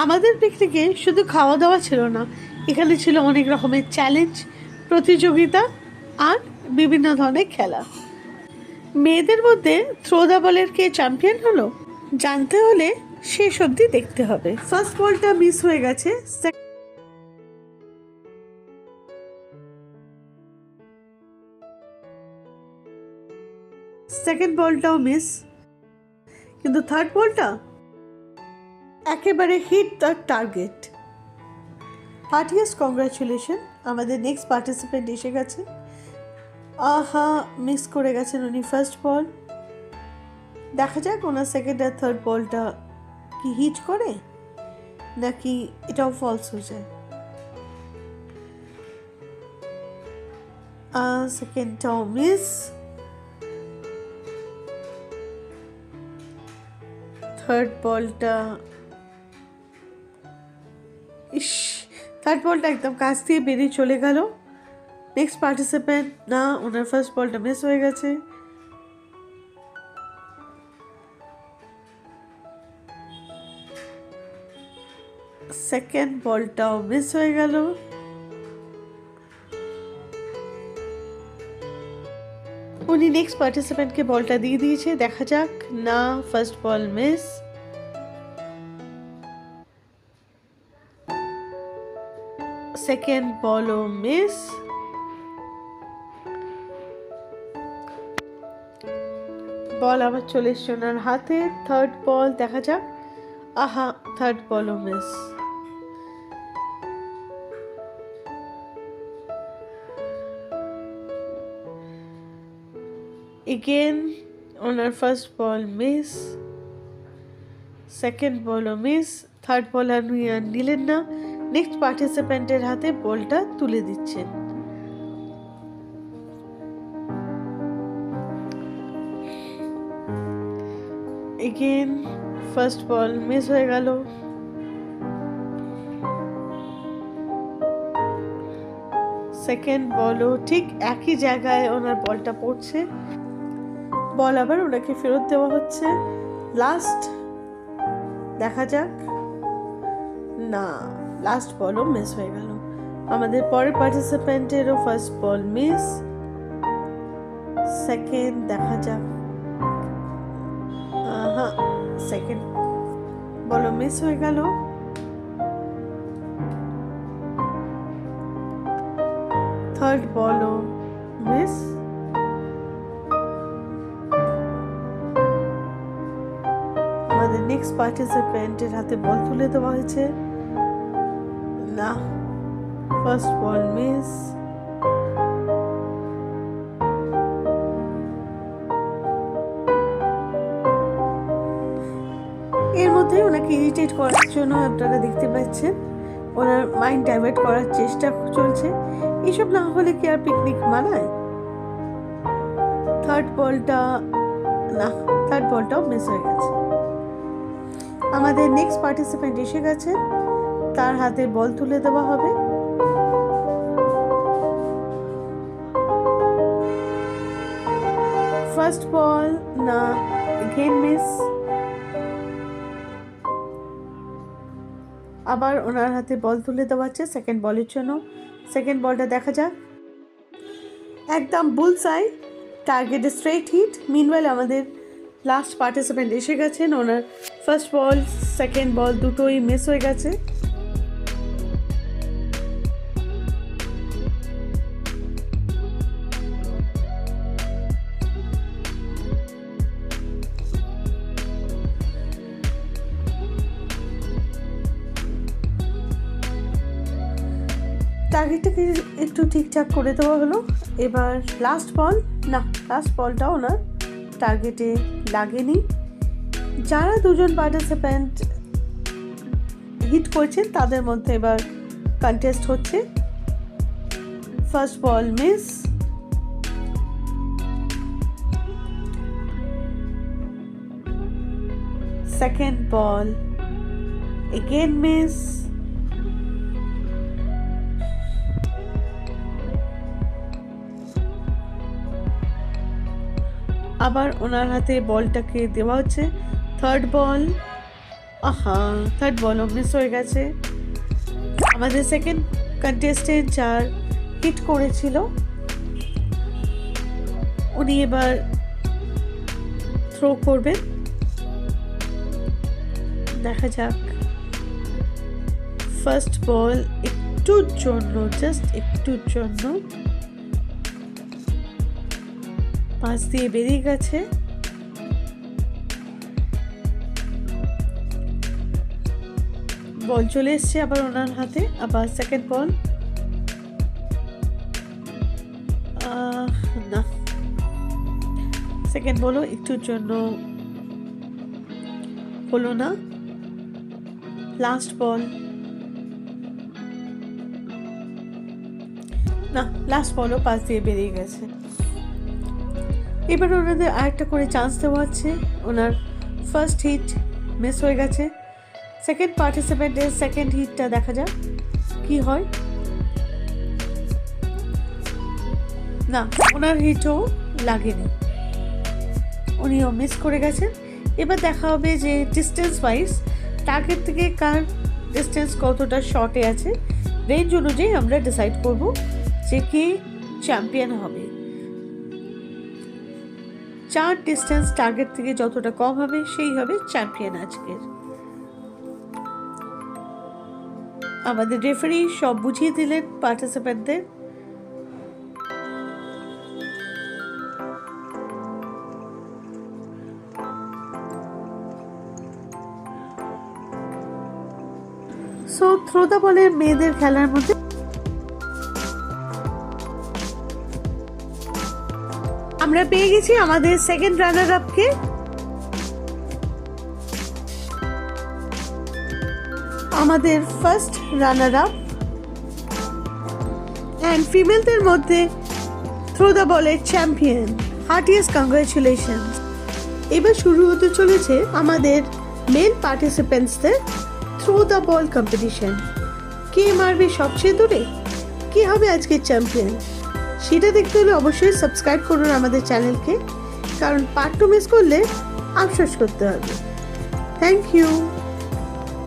আমাদের পিকনিকে শুধু খাওয়া দাওয়া ছিল না, এখানে ছিল অনেক রকমের চ্যালেঞ্জ, প্রতিযোগিতা আর বিভিন্ন ধরনের খেলা। মেয়েদের মধ্যে থ্রো দ্য বলের কে চ্যাম্পিয়ন হলো জানতে হলে শেষ অবধি দেখতে হবে। ফার্স্ট বলটা মিস হয়ে গেছে, সেকেন্ড বলটাও মিস, কিন্তু থার্ড বলটা একেবারে hit the target. Heartiest congratulation, আমাদের নেক্সট পার্টিসিপেন্ট এসে গেছে। আহা, মিস করে গেছেন উনি ফার্স্ট বল। দেখা যাক ওনার সেকেন্ড আর থার্ড বলটা কি হিট করে নাকি এটাও ফলস হয়ে যায়। সেকেন্ডটাও মিস, থার্ড বলটা থার্ড বলটা একদম কাছ দিয়ে বেরিয়ে চলে গেল। নেক্সট পার্টিসিপেন্ট না, ওনার ফার্স্ট বলটা মিস হয়ে গেছে। সেকেন্ড বলটাও মিস হয়ে গেল। উনি নেক্সট পার্টিসিপেন্টকে বলটা দিয়ে দিয়েছে, দেখা যাক। না, ফার্স্ট বল মিস। সেকেন্ড বলও মিস। বল আবার চলে এসছে ওনার হাতে। থার্ড বল দেখা যাক। আহা, থার্ড বলও মিস। এগেন ওনার ফার্স্ট বল মিস, সেকেন্ড বলও মিস, থার্ড বল আর নিলেন না। নেক্সট পার্টিসিপেন্টের হাতে বলটা তুলে দিচ্ছেন। এগেন ফার্স্ট বল মিস হয়ে গেল। সেকেন্ড বলও ঠিক একই জায়গায় ওনার বলটা পড়ছে। বল আবার ওনাকে ফেরত দেওয়া হচ্ছে। লাস্ট দেখা যাক। না, লাস্ট বলও মিস হয়ে গেল। আমাদের পরের পার্টিসিপেন্টেরও ফার্স্ট বল মিস, সেকেন্ড দেখা যাক। হ্যাঁ, সেকেন্ড বলও মিস হয়ে গেল। থার্ড বলও মিস। আমাদের নেক্সট পার্টিসিপেন্টের হাতে বল তুলে দেওয়া হয়েছে। না, ফার্স্ট বল মিস। এর মধ্যে ওনাকে ইরিটেট করার জন্য আপনারা দেখতে পাচ্ছেন ওনার মাইন্ড ডাইভার্ট করার চেষ্টা চলছে। এসব না হলে কি আর পিকনিক মানায়? থার্ড বলটা না, থার্ড বলটাও মিস হয়ে গেছে। আমাদের নেক্সট পার্টিসিপেন্ট এসে গেছে, তার হাতে বল তুলে দেওয়া হবে। ফার্স্ট বল না, এগেইন মিস। আবার ওনার হাতে বল তুলে দেওয়া হচ্ছে সেকেন্ড বলের জন্য। সেকেন্ড বলটা দেখা যাক। একদম বুলসাই, টার্গেটে স্ট্রেট হিট। মিনওয়েল আমাদের লাস্ট পার্টিসিপেন্ট এসে গেছেন, ওনার ফার্স্ট বল সেকেন্ড বল দুটোই মিস হয়ে গেছে। টার্গেটটাকে একটু ঠিকঠাক করে দেওয়া হলো। এবার লাস্ট বল না, লাস্ট বলটাও না, টার্গেটে লাগেনি। যারা দুজন পার্টিসিপেন্ট হিট করেছেন তাদের মধ্যে এবার কন্টেস্ট হচ্ছে। ফার্স্ট বল মিস, সেকেন্ড বল এগেন মিস, আবার ওনার হাতে বলটাকে দেওয়া হচ্ছে। থার্ড বল আহা, থার্ড বলও মিস হয়ে গেছে। আমাদের সেকেন্ড কন্টেস্টেন্ট যার হিট করেছিল উনি এবার থ্রো করবেন, দেখা যাক। ফার্স্ট বল একটুর জন্য, জাস্ট একটুর জন্য পাশ দিয়ে বেরিয়ে গেছে। বল চলে এসছে আবার ওনার হাতে। আবার সেকেন্ড বল, না, সেকেন্ড বলও একটুর জন্য হলো না। লাস্ট বল, না, লাস্ট বলও পাশ দিয়ে বেরিয়ে গেছে। এবার ওনাদের আরেকটা করে চান্স দেওয়া হচ্ছে। ওনার ফার্স্ট হিট মিস হয়ে গেছে। সেকেন্ড পার্টিসিপেন্টের সেকেন্ড হিটটা দেখা যাক কি হয়। না, ওনার হিটও লাগেনি, উনিও মিস করে গেছেন। এবার দেখা হবে যে ডিস্টেন্স ওয়াইজ টার্গেট থেকে কার ডিস্টেন্স কতটা শর্টে আছে, রেঞ্জ অনুযায়ী আমরা ডিসাইড করব যে কে চ্যাম্পিয়ন হবে। যার ডিস্টেন্স টার্গেট থেকে যতটা কম হবে সেই হবে চ্যাম্পিয়ন আজকের। আমাদের রেফারি সব বুঝিয়ে দিলেন পার্টিসিপেন্টদের। সো থ্রো দ্য বলের মেয়েদের খেলার মধ্যে আমরা পেয়ে গেছি আমাদের সেকেন্ড রানার আপকে। আমাদের ফার্স্ট রানার আপ অ্যান্ড ফিমেলদের মধ্যে থ্রো দ্য বলের চ্যাম্পিয়ন। Heartiest congratulations. এবার শুরু হতে চলেছে আমাদের মেল পার্টিসিপেন্টসদের থ্রো দ্য বল কম্পিটিশন। কে মারবে সবচেয়ে দূরে, কে হবে আজকের চ্যাম্পিয়ন, সেটা দেখতে হলে অবশ্যই সাবস্ক্রাইব করুন আমাদের চ্যানেলকে, কারণ পার্ট 2 মিস করলে আফসোস করতে হবে। Thank you.